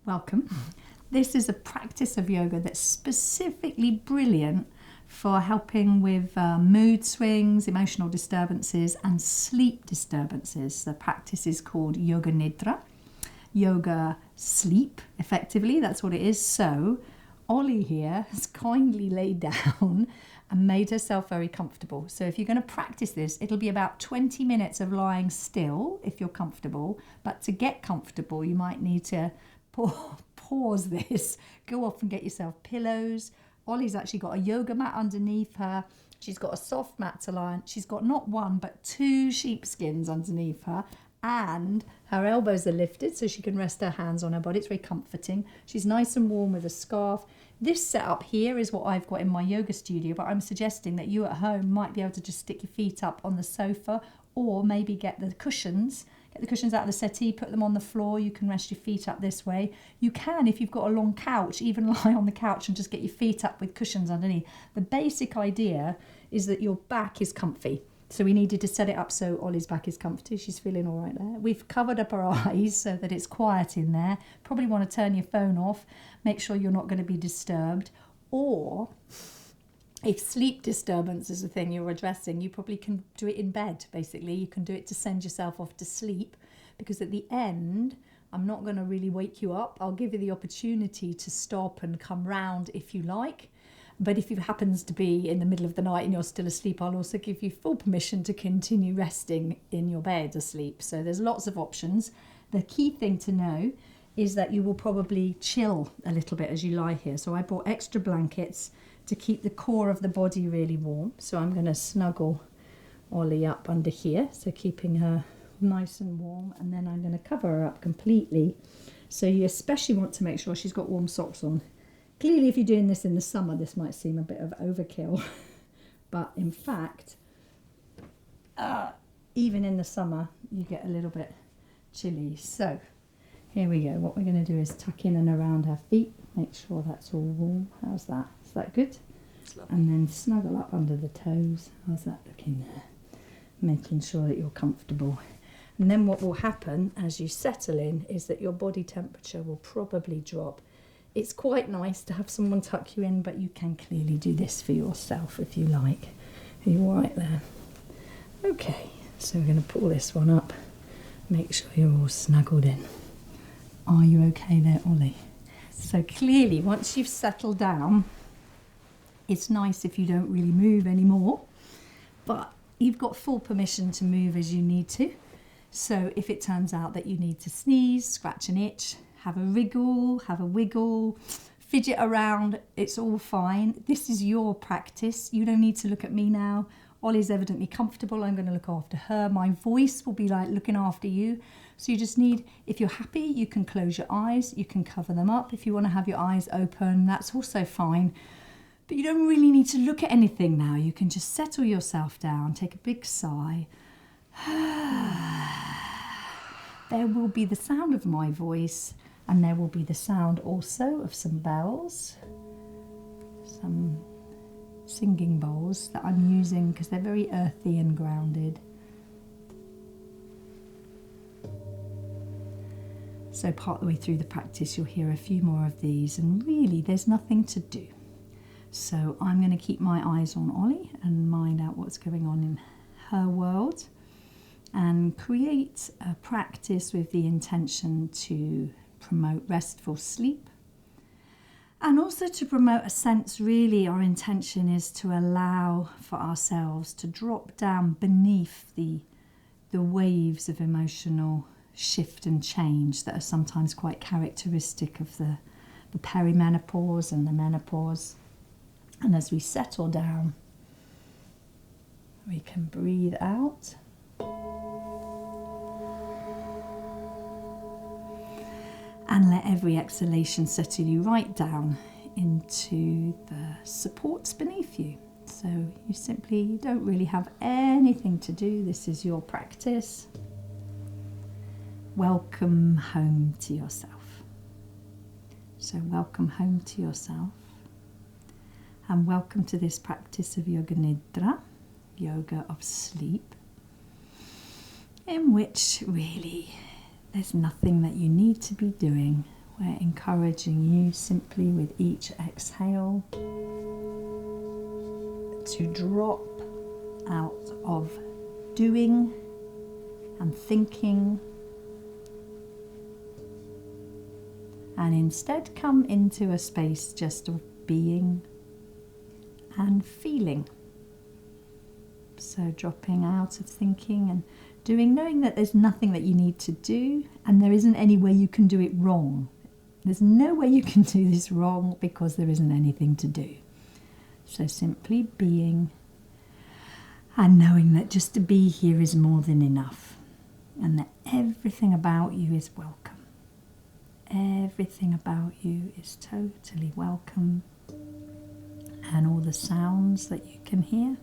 welcome. This is a practice of yoga that's specifically brilliant for helping with mood swings, emotional disturbances, and sleep disturbances. The practice is called Yoga Nidra, yoga sleep, effectively. That's what it is. So Ollie here has kindly laid down and made herself very comfortable. So if you're going to practice this, it'll be about 20 minutes of lying still if you're comfortable. But to get comfortable, you might need to pause this, go off and get yourself pillows. Ollie's actually got a yoga mat underneath her. She's got a soft mat to lie on. She's got not one, but 2 sheepskins underneath her. And her elbows are lifted so she can rest her hands on her body. It's very comforting. She's nice and warm with a scarf. This setup here is what I've got in my yoga studio, but I'm suggesting that you at home might be able to just stick your feet up on the sofa, or maybe get the cushions out of the settee, put them on the floor. You can rest your feet up this way. You can, if you've got a long couch, even lie on the couch and just get your feet up with cushions underneath. The basic idea is that your back is comfy. So we needed to set it up so Ollie's back is comfy. She's feeling all right there. We've covered up her eyes so that it's quiet in there. Probably want to turn your phone off. Make sure you're not going to be disturbed. Or if sleep disturbance is the thing you're addressing, you probably can do it in bed, basically. You can do it to send yourself off to sleep, because at the end, I'm not going to really wake you up. I'll give you the opportunity to stop and come round if you like. But if it happens to be in the middle of the night and you're still asleep, I'll also give you full permission to continue resting in your bed asleep. So there's lots of options. The key thing to know is that you will probably chill a little bit as you lie here. So I brought extra blankets to keep the core of the body really warm. So I'm going to snuggle Ollie up under here, so keeping her nice and warm. And then I'm going to cover her up completely. So you especially want to make sure she's got warm socks on. Clearly, if you're doing this in the summer, this might seem a bit of overkill. But in fact, even in the summer, you get a little bit chilly. So here we go. What we're going to do is tuck in and around her feet. Make sure that's all warm. How's that? Is that good? And then snuggle up under the toes. How's that looking there? Making sure that you're comfortable. And then what will happen as you settle in is that your body temperature will probably drop. It's quite nice to have someone tuck you in, but you can clearly do this for yourself if you like. Are you all right there? Okay, so we're going to pull this one up. Make sure you're all snuggled in. Are you okay there, Ollie? So clearly, once you've settled down, it's nice if you don't really move anymore, but you've got full permission to move as you need to. So if it turns out that you need to sneeze, scratch an itch, have a wriggle, have a wiggle, fidget around, it's all fine. This is your practice. You don't need to look at me now. Ollie's evidently comfortable. I'm going to look after her. My voice will be like looking after you. So you just need, if you're happy, you can close your eyes. You can cover them up. If you want to have your eyes open, that's also fine. But you don't really need to look at anything now. You can just settle yourself down, take a big sigh. There will be the sound of my voice. And there will be the sound also of some bells, some singing bowls that I'm using because they're very earthy and grounded. So part of the way through the practice, you'll hear a few more of these, and really there's nothing to do. So I'm going to keep my eyes on Ollie and mind out what's going on in her world, and create a practice with the intention to promote restful sleep, and also to promote a sense, really our intention is to allow for ourselves to drop down beneath the waves of emotional shift and change that are sometimes quite characteristic of the perimenopause and the menopause. And as we settle down, we can breathe out. And let every exhalation settle you right down into the supports beneath you. So you don't really have anything to do. This is your practice. Welcome home to yourself. So welcome home to yourself. And welcome to this practice of Yoga Nidra, yoga of sleep, in which really there's nothing that you need to be doing We're encouraging you simply with each exhale to drop out of doing and thinking, and instead come into a space just of being and feeling. So dropping out of thinking and doing, knowing that there's nothing that you need to do, and there isn't any way you can do it wrong. There's no way you can do this wrong because there isn't anything to do. So simply being and knowing that just to be here is more than enough, and that everything about you is welcome. Everything about you is totally welcome, and all the sounds that you can hear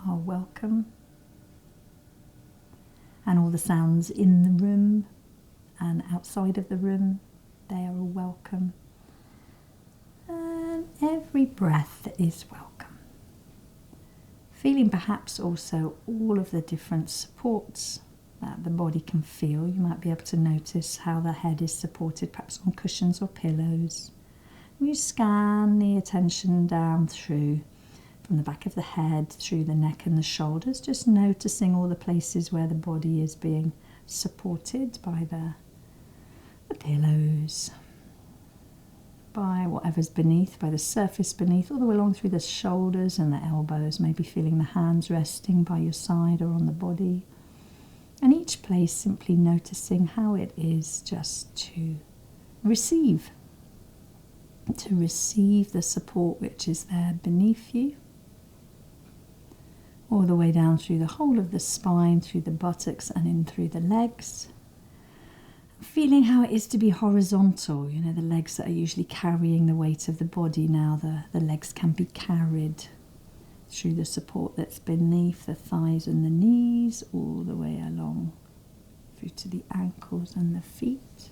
are welcome, and all the sounds in the room and outside of the room, they are all welcome, and every breath is welcome. Feeling perhaps also all of the different supports that the body can feel. You might be able to notice how the head is supported, perhaps on cushions or pillows. You scan the attention down through, from the back of the head, through the neck and the shoulders, just noticing all the places where the body is being supported by the pillows, by whatever's beneath, by the surface beneath, all the way along through the shoulders and the elbows, maybe feeling the hands resting by your side or on the body. And each place simply noticing how it is just to receive the support which is there beneath you, all the way down through the whole of the spine, through the buttocks and in through the legs. Feeling how it is to be horizontal, you know, the legs that are usually carrying the weight of the body, now the legs can be carried through the support that's beneath the thighs and the knees, all the way along through to the ankles and the feet.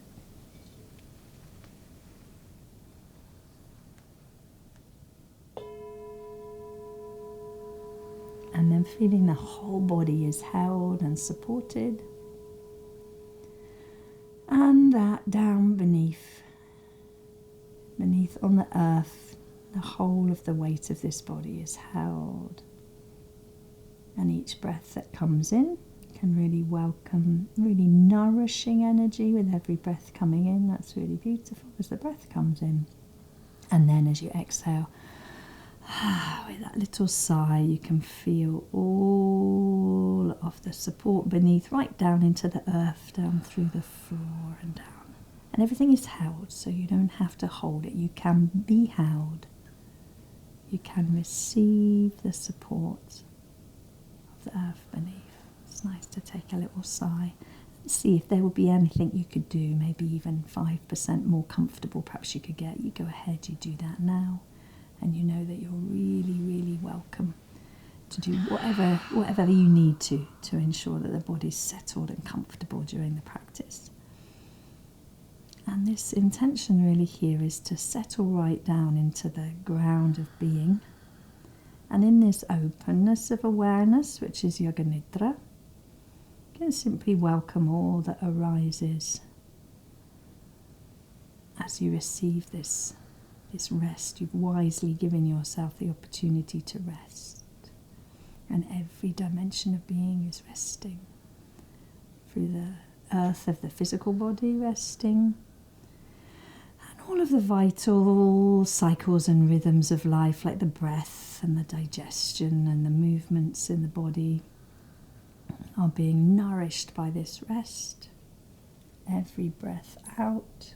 And then feeling the whole body is held and supported. And that down beneath on the earth, the whole of the weight of this body is held. And each breath that comes in can really welcome, really nourishing energy with every breath coming in. That's really beautiful as the breath comes in. And then as you exhale, with that little sigh, you can feel all of the support beneath, right down into the earth, down through the floor and down. And everything is held, so you don't have to hold it. You can be held. You can receive the support of the earth beneath. It's nice to take a little sigh and see if there would be anything you could do, maybe even 5% more comfortable perhaps you could get. You go ahead, you do that now. And you know that you're really, really welcome to do whatever you need to ensure that the body's settled and comfortable during the practice. And this intention really here is to settle right down into the ground of being. And in this openness of awareness, which is Yoga Nidra, you can simply welcome all that arises as you receive this rest. You've wisely given yourself the opportunity to rest, and every dimension of being is resting. Through the earth of the physical body resting, and all of the vital cycles and rhythms of life, like the breath and the digestion and the movements in the body, are being nourished by this rest. Every breath out,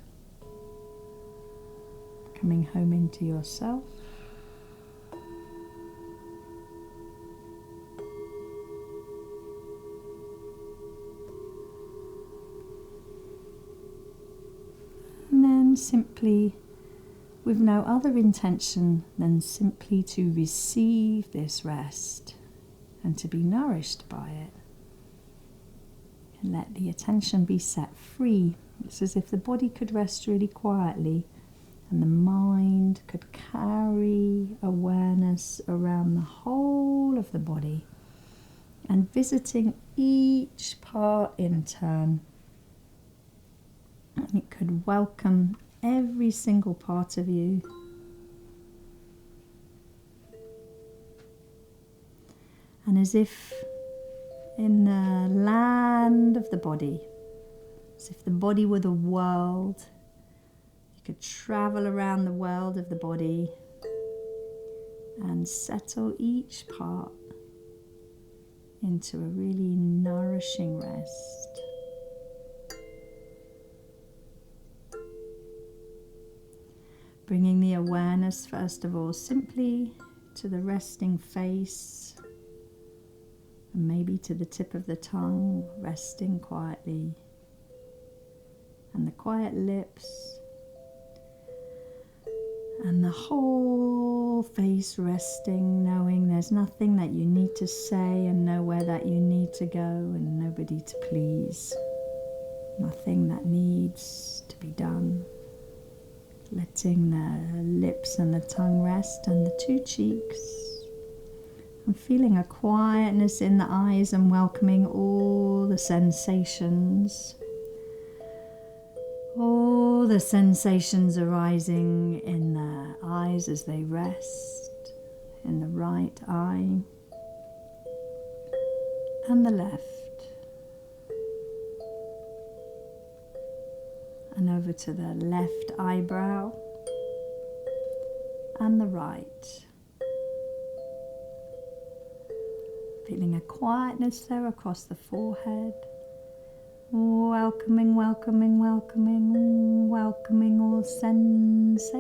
coming home into yourself. And then simply, with no other intention than simply to receive this rest and to be nourished by it. And let the attention be set free. It's as if the body could rest really quietly, and the mind could carry awareness around the whole of the body and visiting each part in turn. It could welcome every single part of you. And as if in the land of the body, as if the body were the world, you could travel around the world of the body and settle each part into a really nourishing rest. Bringing the awareness, first of all, simply to the resting face, and maybe to the tip of the tongue, resting quietly, and the quiet lips, and the whole face resting, knowing there's nothing that you need to say and nowhere that you need to go and nobody to please. Nothing that needs to be done. Letting the lips and the tongue rest and the two cheeks. And feeling a quietness in the eyes and welcoming all the sensations. All the sensations arising in the eyes as they rest, in the right eye and the left. And over to the left eyebrow and the right. Feeling a quietness there across the forehead. Welcoming, welcoming, welcoming, welcoming all sensations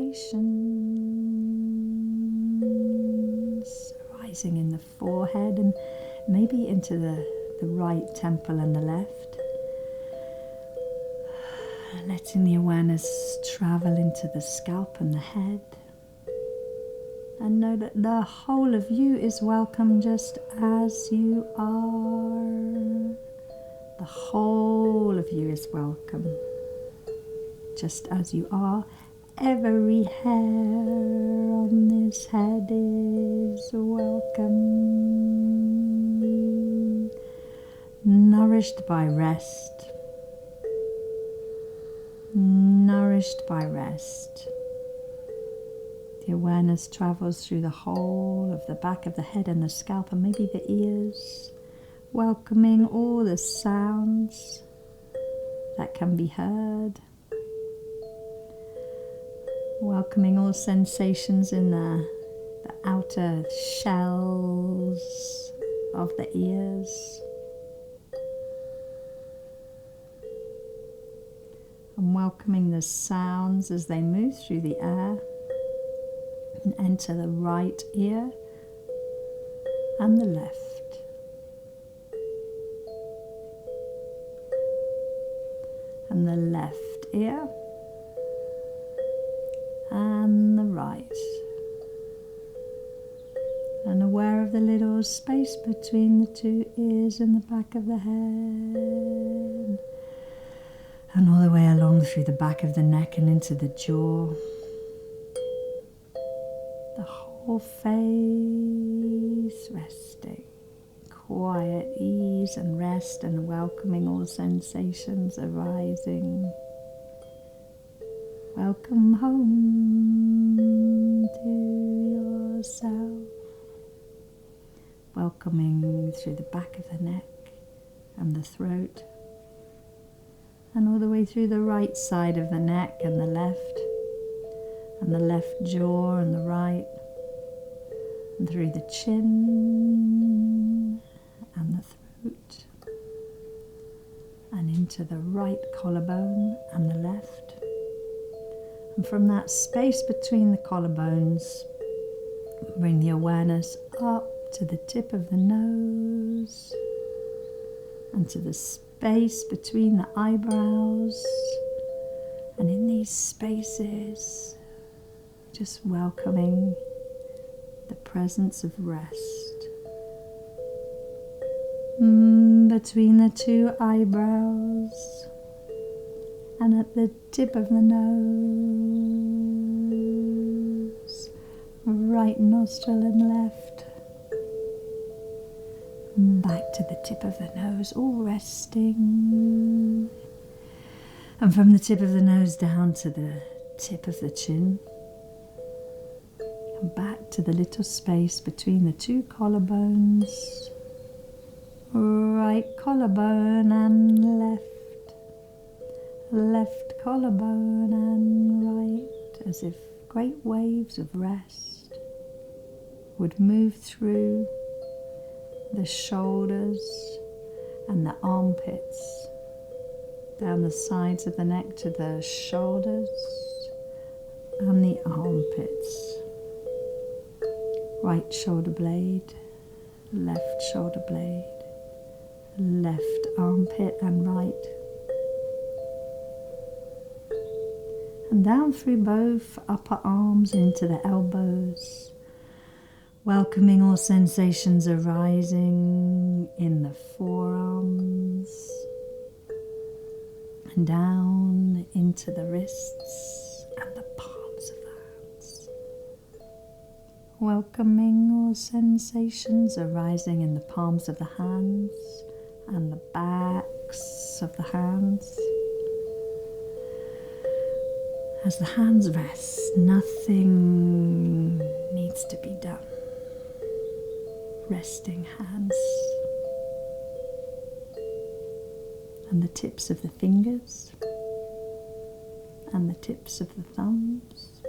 arising in the forehead and maybe into the right temple and the left. Letting the awareness travel into the scalp and the head. And know that the whole of you is welcome just as you are. The whole of you is welcome just as you are. Every hair on this head is welcome. Nourished by rest. Nourished by rest. The awareness travels through the whole of the back of the head and the scalp and maybe the ears, welcoming all the sounds that can be heard, welcoming all sensations in the outer shells of the ears. And welcoming the sounds as they move through the air and enter the right ear and the left. And the left ear and the right. And aware of the little space between the two ears and the back of the head. And all the way along through the back of the neck and into the jaw. The whole face resting. Quiet ease and rest and welcoming all sensations arising. Welcome home to yourself. Welcoming through the back of the neck and the throat. And all the way through the right side of the neck and the left jaw and the right, and through the chin and the throat, and into the right collarbone and the left. And from that space between the collarbones, bring the awareness up to the tip of the nose and to the space between the eyebrows, and in these spaces just welcoming the presence of rest. Between the two eyebrows and at the tip of the nose, right nostril and left. Back to the tip of the nose, all resting. And from the tip of the nose down to the tip of the chin, and back to the little space between the two collarbones, right collarbone and left collarbone and right, as if great waves of rest would move through the shoulders and the armpits, down the sides of the neck to the shoulders and the armpits. Right shoulder blade, left shoulder blade, left armpit and right. And down through both upper arms into the elbows, welcoming all sensations arising in the forearms, and down into the wrists and the palms of the hands. Welcoming all sensations arising in the palms of the hands and the backs of the hands. As the hands rest, nothing needs to be done. Resting hands. And the tips of the fingers and the tips of the thumbs,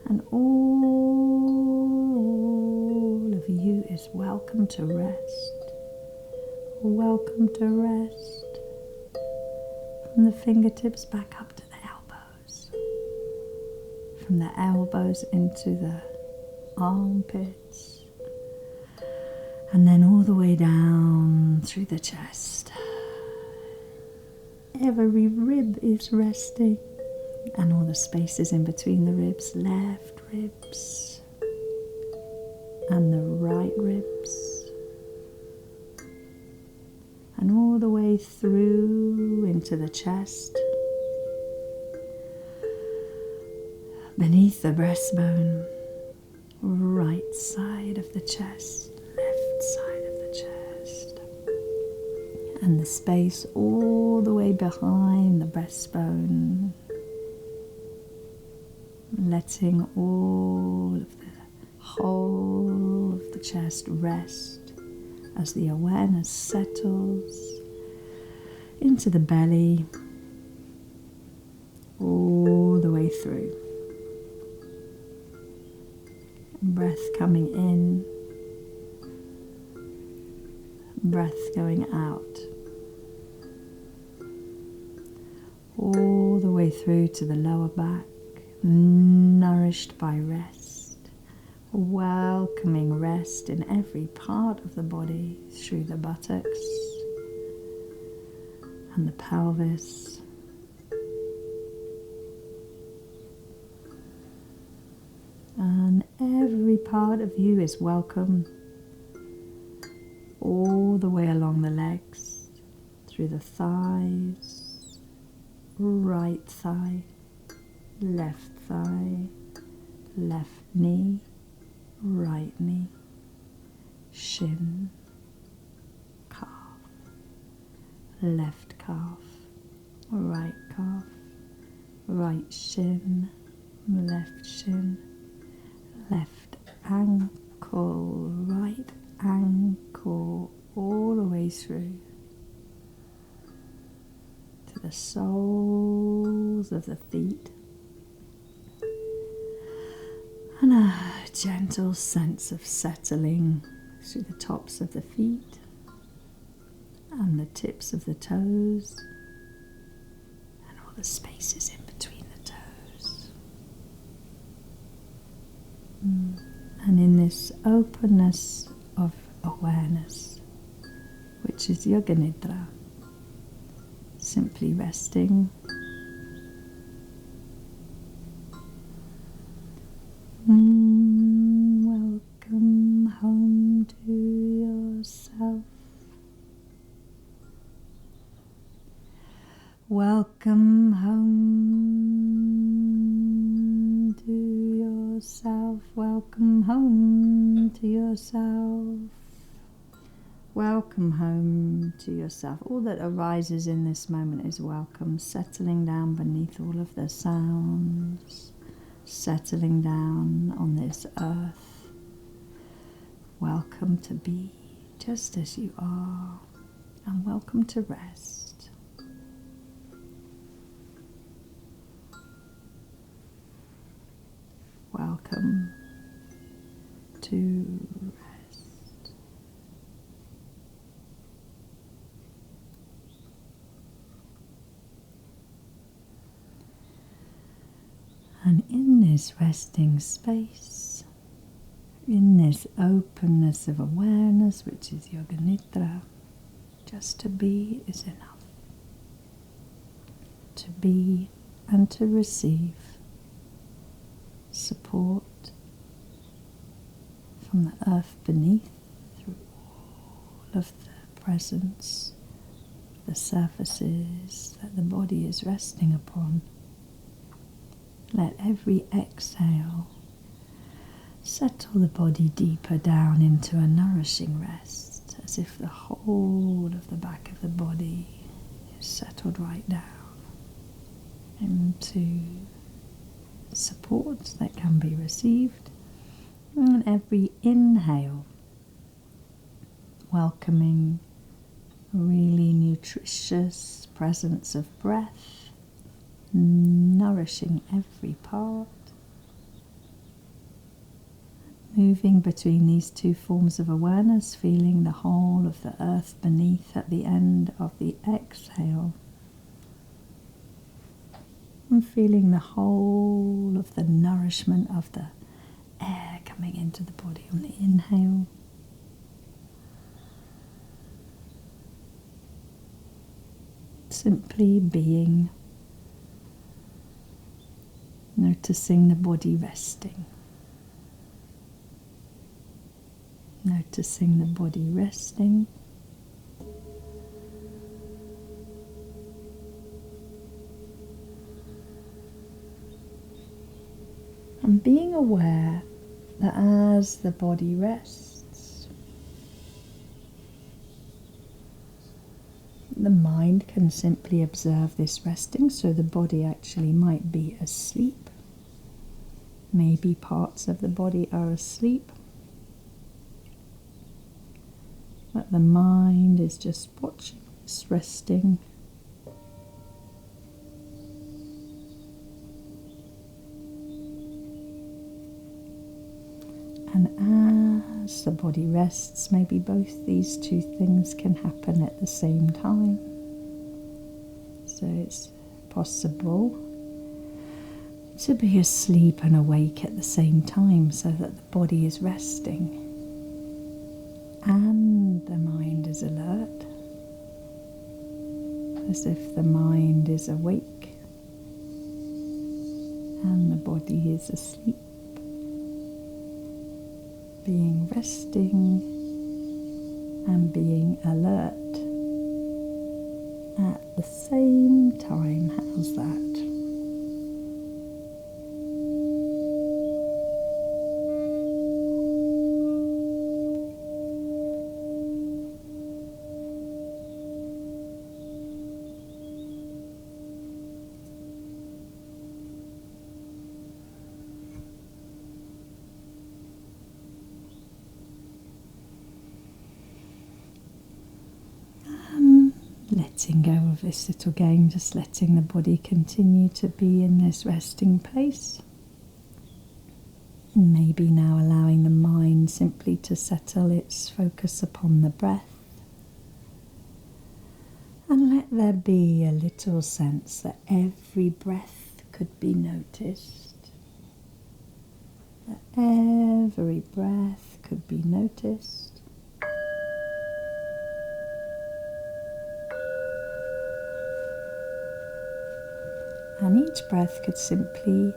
and all of you is welcome to rest. Welcome to rest from the fingertips back up to the elbows, from the elbows into the armpits, and then all the way down through the chest. Every rib is resting, and all the spaces in between the ribs, left ribs and the right ribs, and all the way through into the chest, beneath the breastbone, right side of the chest, left side of the chest, and the space all the way behind the breastbone, letting all of the whole of the chest rest as the awareness settles into the belly, all the way through. Breath coming in, breath going out, all the way through to the lower back, nourished by rest, welcoming rest in every part of the body, through the buttocks and the pelvis, and every part of you is welcome, all the way along the legs, through the thighs, right thigh, left knee, right knee, shin, calf, left calf, right shin, left ankle, right ankle, all the way through to the soles of the feet, and a gentle sense of settling through the tops of the feet and the tips of the toes and all the spaces in between the toes. And in this openness of awareness, which is Yoga Nidra, simply resting, welcome home to yourself. Welcome home to yourself. Welcome home to yourself. Welcome home to yourself. All that arises in this moment is welcome, settling down beneath all of the sounds, settling down on this earth. Welcome to be just as you are, and welcome to rest. Welcome to rest. And in this resting space, in this openness of awareness, which is Yoga Nidra, just to be is enough. To be and to receive support from the earth beneath, through all of the presence, the surfaces that the body is resting upon. Let every exhale settle the body deeper down into a nourishing rest, as if the whole of the back of the body is settled right down into support that can be received. And every inhale, welcoming a really nutritious presence of breath, nourishing every part. Moving between these two forms of awareness, feeling the whole of the earth beneath at the end of the exhale. And feeling the whole of the nourishment of the air coming into the body on the inhale. Simply being, noticing the body resting. Noticing the body resting. And being aware that as the body rests, the mind can simply observe this resting, so the body actually might be asleep. Maybe parts of the body are asleep, but the mind is just watching this resting. And as the body rests, maybe both these two things can happen at the same time. So it's possible to be asleep and awake at the same time, so that the body is resting and the mind is alert, as if the mind is awake and the body is asleep. Being resting and being alert at the same time. How's that? Letting go of this little game, just letting the body continue to be in this resting place. And maybe now allowing the mind simply to settle its focus upon the breath. And let there be a little sense that every breath could be noticed. That every breath could be noticed. And each breath could simply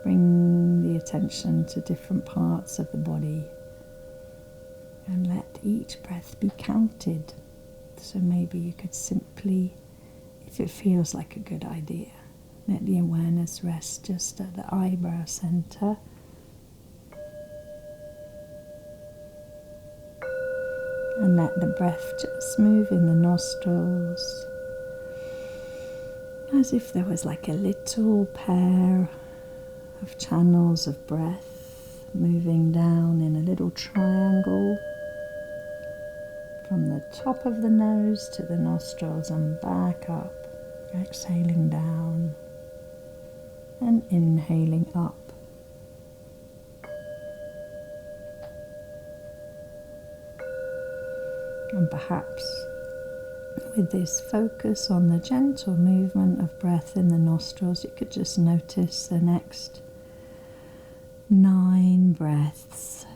bring the attention to different parts of the body and let each breath be counted. So maybe you could simply, if it feels like a good idea, let the awareness rest just at the eyebrow center. And let the breath just move in the nostrils, as if there was like a little pair of channels of breath moving down in a little triangle from the top of the nose to the nostrils and back up, exhaling down and inhaling up. And perhaps with this focus on the gentle movement of breath in the nostrils, you could just notice the next 9 breaths,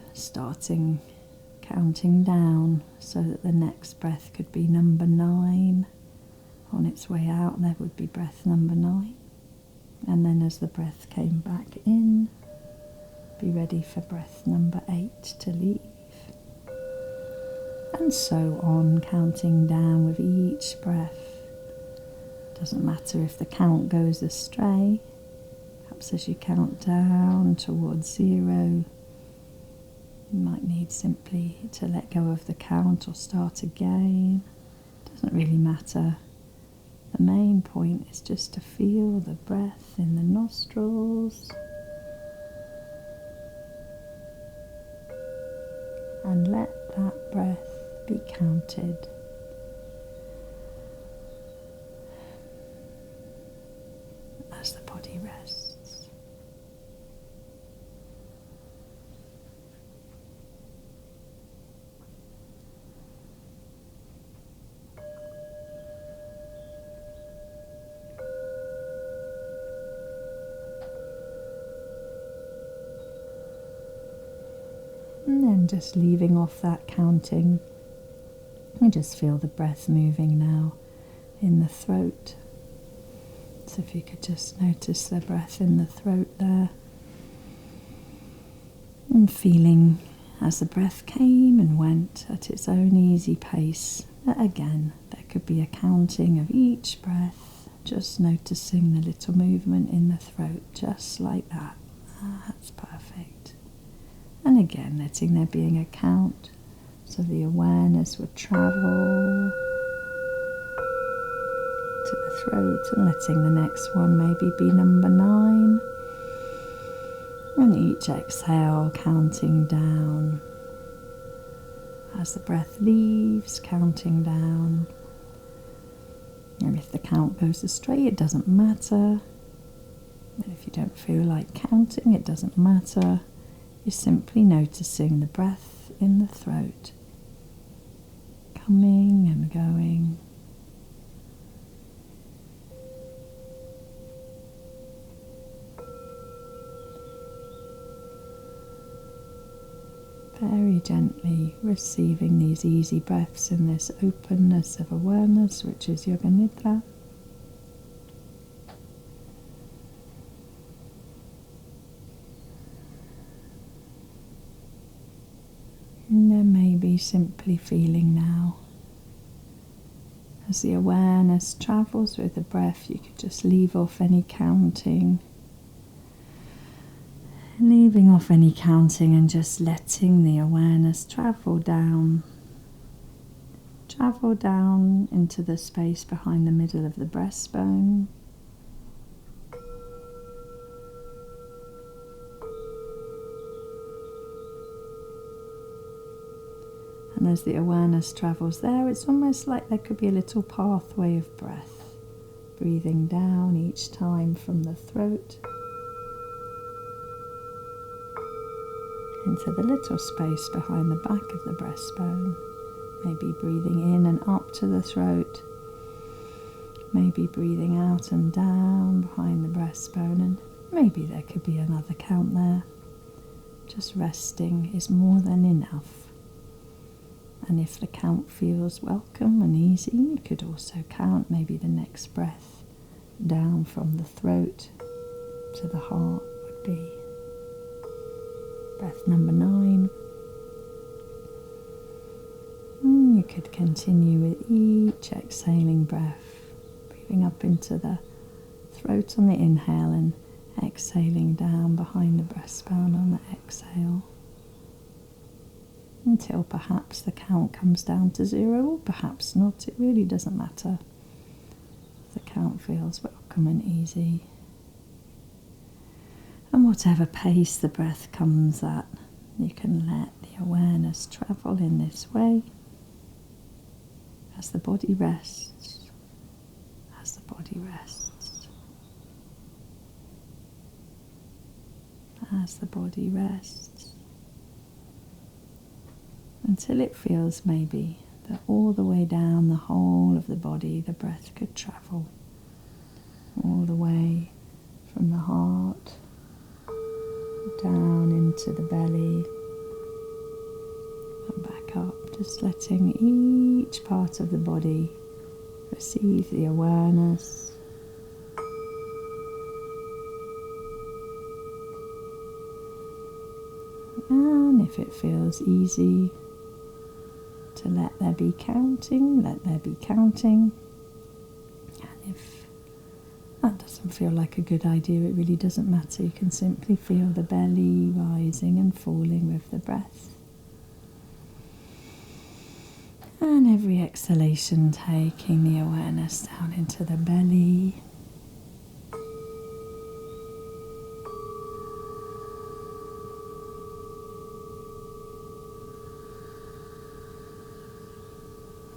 counting down, so that the next breath could be number 9. On its way out, there would be breath number 9. And then as the breath came back in, be ready for breath number 8 to leave. And so on, counting down with each breath. Doesn't matter if the count goes astray. Perhaps as you count down towards 0, you might need simply to let go of the count or start again. Doesn't really matter. The main point is just to feel the breath in the nostrils and let that breath be counted. As the body rests. And then just leaving off that counting. You just feel the breath moving now in the throat. So if you could just notice the breath in the throat there. And feeling as the breath came and went at its own easy pace. That again, there could be a counting of each breath. Just noticing the little movement in the throat, just like that. That's perfect. And again, letting there being a count. So the awareness would travel to the throat and letting the next one maybe be number 9. And each exhale counting down. As the breath leaves, counting down. And if the count goes astray, it doesn't matter. And if you don't feel like counting, it doesn't matter. You're simply noticing the breath in the throat. Coming and going. Very gently receiving these easy breaths in this openness of awareness, which is Yoga Nidra. And then maybe simply feeling now, as the awareness travels with the breath, you could just leave off any counting. Leaving off any counting and just letting the awareness travel down into the space behind the middle of the breastbone. And as the awareness travels there, it's almost like there could be a little pathway of breath, breathing down each time from the throat into the little space behind the back of the breastbone. Maybe breathing in and up to the throat, maybe breathing out and down behind the breastbone, and maybe there could be another count there. Just resting is more than enough. And if the count feels welcome and easy, you could also count maybe the next breath down from the throat to the heart would be breath number 9. You could continue with each exhaling breath, breathing up into the throat on the inhale and exhaling down behind the breastbone on the exhale. until perhaps the count comes down to 0, or perhaps not. It really doesn't matter. The count feels welcome and easy. And whatever pace the breath comes at, you can let the awareness travel in this way as the body rests, as the body rests, as the body rests, until it feels maybe that all the way down the whole of the body the breath could travel, all the way from the heart down into the belly and back up, just letting each part of the body receive the awareness. And if it feels easy to let there be counting, let there be counting. And if that doesn't feel like a good idea, it really doesn't matter. You can simply feel the belly rising and falling with the breath. And every exhalation taking the awareness down into the belly.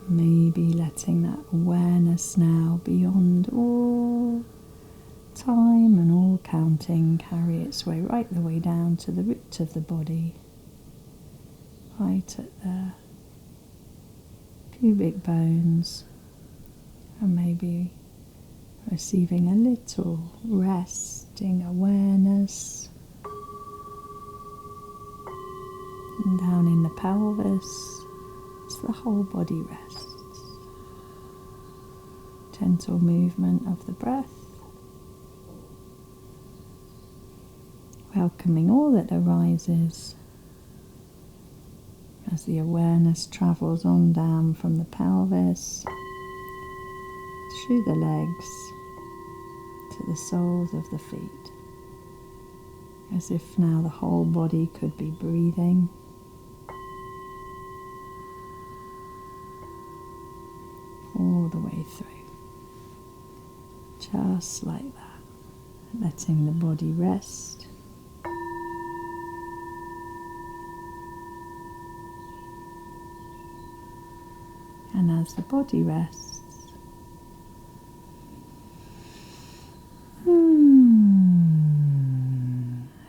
Maybe letting that awareness now beyond all time and all counting carry its way right the way down to the root of the body, right at the pubic bones, and maybe receiving a little resting awareness. And down in the pelvis, as the whole body rests. Gentle movement of the breath, welcoming all that arises as the awareness travels on down from the pelvis, through the legs, to the soles of the feet, as if now the whole body could be breathing. All the way through, just like that, letting the body rest. And as the body rests,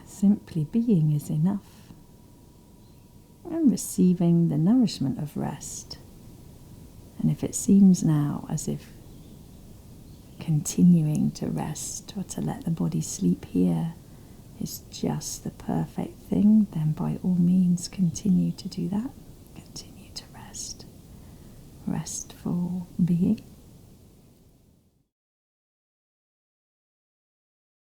simply being is enough, and receiving the nourishment of rest. And if it seems now as if continuing to rest or to let the body sleep here is just the perfect thing, then by all means continue to do that. Continue to rest. Restful being.